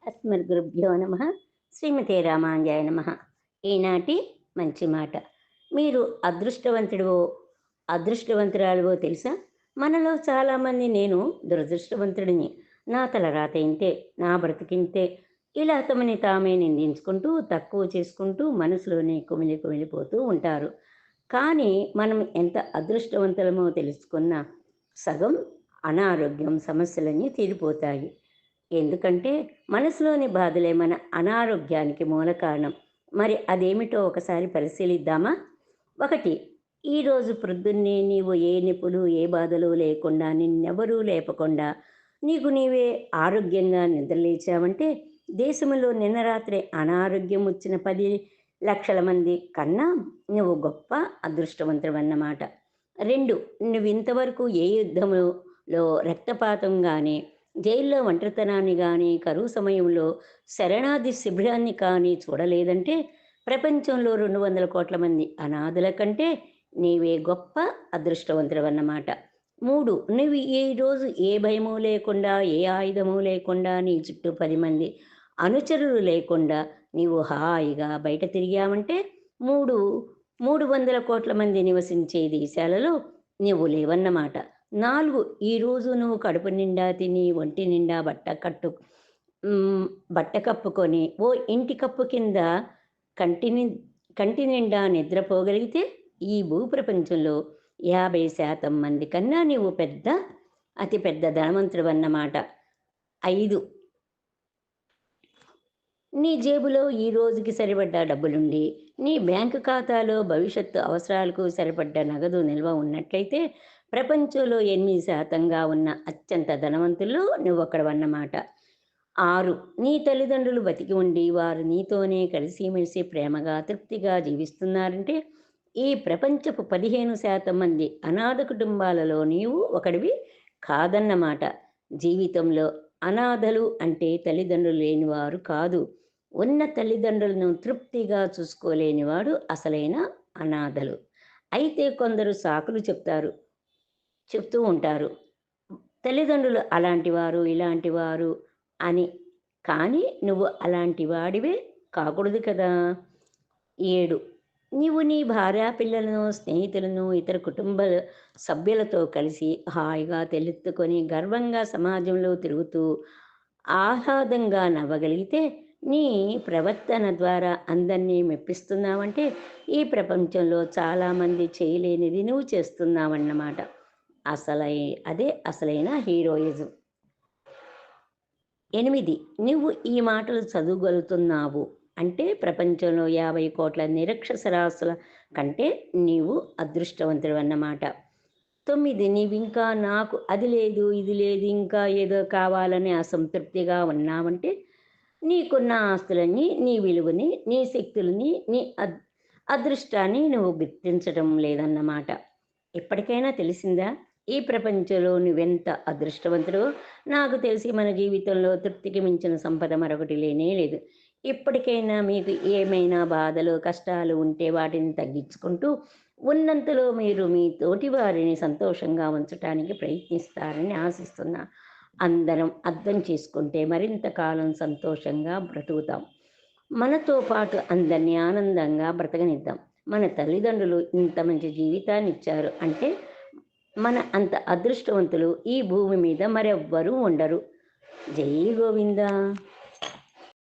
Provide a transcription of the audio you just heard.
అస్మద్గురుభ్యో నమ. శ్రీమతే రామాంజాయ నమ. ఈనాటి మంచి మాట. మీరు అదృష్టవంతుడివో అదృష్టవంతురాలివో తెలుసా? మనలో చాలామంది నేను దురదృష్టవంతుడిని, నా తలరాత ఇంతే, నా బ్రతికింతే, ఇలా తమని తామే నిందించుకుంటూ తక్కువ చేసుకుంటూ మనసులోనే కుమిలిపోతూ ఉంటారు. కానీ మనం ఎంత అదృష్టవంతులమో తెలుసుకున్న సగం అనారోగ్యం సమస్యలన్నీ తీరిపోతాయి. ఎందుకంటే మనసులోని బాధలే మన అనారోగ్యానికి మూల కారణం. మరి అదేమిటో ఒకసారి పరిశీలిద్దామా? ఒకటి, ఈరోజు ప్రొద్దున్నే నీవు ఏ నొప్పులు ఏ బాధలు లేకుండా, నిన్నెవరూ లేపకుండా నీకు నీవే ఆరోగ్యంగా నిద్రలేచావంటే దేశంలో నిన్న రాత్రే అనారోగ్యం వచ్చిన 10 లక్షల మంది కన్నా నువ్వు గొప్ప అదృష్టవంతుడన్నమాట. 2, నువ్వు ఇంతవరకు ఏ యుద్ధములో రక్తపాతం కానీ, జైల్లో ఒంటరితనాన్ని కానీ, కరువు సమయంలో శరణార్థి శిబిరాన్ని కానీ చూడలేదంటే ప్రపంచంలో 200 కోట్ల మంది అనాథుల కంటే నీవే గొప్ప అదృష్టవంతుడవన్నమాట. 3, నువ్వు ఈరోజు ఏ భయము లేకుండా, ఏ ఆయుధము లేకుండా, నీ చుట్టూ 10 మంది అనుచరులు లేకుండా నీవు హాయిగా బయట తిరిగావంటే 300 కోట్ల మంది నివసించే దేశాలలో నువ్వు లేవన్నమాట. 4, ఈరోజు నువ్వు కడుపు నిండా తిని, ఒంటి నిండా బట్ట కప్పుకొని, ఓ ఇంటి కప్పు కింద కంటిని కంటి నిండా నిద్రపోగలిగితే ఈ భూప్రపంచంలో 50% మంది కన్నా నీవు అతి పెద్ద ధనవంతుడవన్నమాట. 5, నీ జేబులో ఈ రోజుకి సరిపడ్డ డబ్బులుండి, నీ బ్యాంకు ఖాతాలో భవిష్యత్తు అవసరాలకు సరిపడ్డ నగదు నిల్వ ఉన్నట్లయితే ప్రపంచంలో 8%గా ఉన్న అత్యంత ధనవంతుల్లో నువ్వొక్కడవన్నమాట. 6, నీ తల్లిదండ్రులు బతికి ఉండి వారు నీతోనే కలిసిమెలిసి ప్రేమగా తృప్తిగా జీవిస్తున్నారంటే ఈ ప్రపంచపు 15% మంది అనాథ కుటుంబాలలో నీవు ఒకడివి కాదన్నమాట. జీవితంలో అనాథలు అంటే తల్లిదండ్రులు లేనివారు కాదు. ఉన్న తల్లిదండ్రులను తృప్తిగా చూసుకోలేనివాడు అసలైన అనాథలు. అయితే కొందరు సాకులు చెప్తూ ఉంటారు, తల్లిదండ్రులు అలాంటివారు ఇలాంటివారు అని. కానీ నువ్వు అలాంటి వాడివే కాకూడదు కదా. 7, నీవు నీ భార్యా పిల్లలను, స్నేహితులను, ఇతర కుటుంబ సభ్యులతో కలిసి హాయిగా తెల్లెత్తుకొని గర్వంగా సమాజంలో తిరుగుతూ ఆహ్లాదంగా నవ్వగలిగితే నీ ప్రవర్తన ద్వారా అందరినీ మెప్పిస్తున్నావంటే ఈ ప్రపంచంలో చాలామంది చేయలేనిది నువ్వు చేస్తున్నావన్నమాట. అదే అసలైన హీరోయిజం. 8, నువ్వు ఈ మాటలు చదవగలుగుతున్నావు అంటే ప్రపంచంలో 50 కోట్ల నిరక్షరాస్యుల కంటే నీవు అదృష్టవంతుడు అన్నమాట. 9, నీవింకా నాకు అది లేదు ఇది లేదు ఇంకా ఏదో కావాలని అసంతృప్తిగా ఉన్నావంటే నీకున్న ఆస్తులన్నీ, నీ విలువని, నీ శక్తులని, నీ అదృష్టాన్ని నువ్వు గుర్తించడం లేదన్నమాట. ఇప్పటికైనా తెలిసిందా ఈ ప్రపంచంలో నువ్వెంత అదృష్టవంతుడో? నాకు తెలిసి మన జీవితంలో తృప్తికి మించిన సంపద మరొకటి లేనే లేదు. ఇప్పటికైనా మీకు ఏమైనా బాధలు కష్టాలు ఉంటే వాటిని తగ్గించుకుంటూ ఉన్నంతలో మీరు మీ తోటి వారిని సంతోషంగా ఉంచటానికి ప్రయత్నిస్తారని ఆశిస్తున్నా. అందరం అర్థం చేసుకుంటే మరింత కాలం సంతోషంగా బ్రతుకుతాం. మనతో పాటు అందరినీ ఆనందంగా బ్రతకనిద్దాం. మన తల్లిదండ్రులు ఇంత మంచి జీవితాన్ని ఇచ్చారు అంటే మన అంత అదృష్టవంతులు ఈ భూమి మీద మరెవ్వరూ ఉండరు. జై గోవిందా.